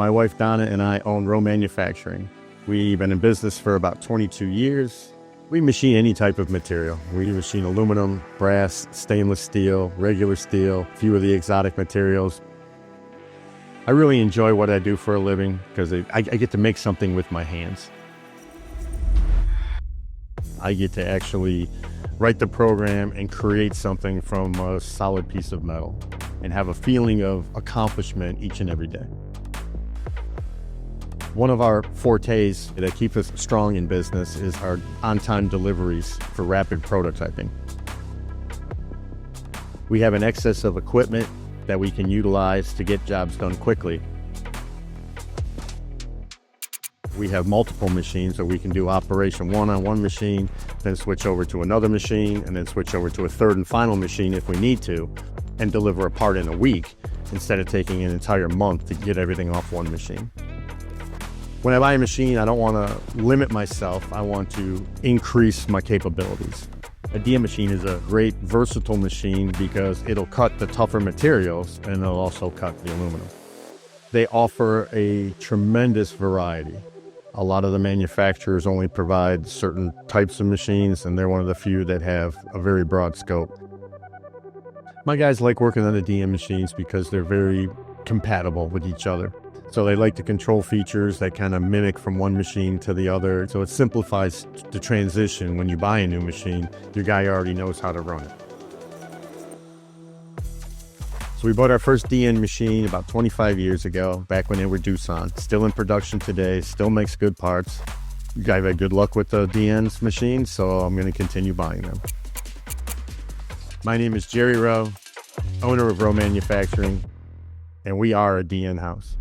My wife Donna and I own Rowe Manufacturing. We've been in business for about 22 years. We machine any type of material. We machine aluminum, brass, stainless steel, regular steel, a few of the exotic materials. I really enjoy what I do for a living because I get to make something with my hands. I get to actually write the program and create something from a solid piece of metal and have a feeling of accomplishment each and every day. One of our fortes that keep us strong in business is our on-time deliveries for rapid prototyping. We have an excess of equipment that we can utilize to get jobs done quickly. We have multiple machines, so we can do operation one on one machine, then switch over to another machine, and then switch over to a third and final machine if we need to, and deliver a part in a week instead of taking an entire month to get everything off one machine. When I buy a machine, I don't want to limit myself. I want to increase my capabilities. A DM machine is a great versatile machine because it'll cut the tougher materials and it'll also cut the aluminum. They offer a tremendous variety. A lot of the manufacturers only provide certain types of machines, and they're one of the few that have a very broad scope. My guys like working on the DM machines because they're very compatible with each other. So they like the control features that kind of mimic from one machine to the other. So it simplifies the transition. When you buy a new machine, your guy already knows how to run it. So we bought our first DN machine about 25 years ago, back when they were Doosan. Still in production today, still makes good parts. I've had good luck with the DN's machines, so I'm going to continue buying them. My name is Jerry Rowe, owner of Rowe Manufacturing, and we are a DN house.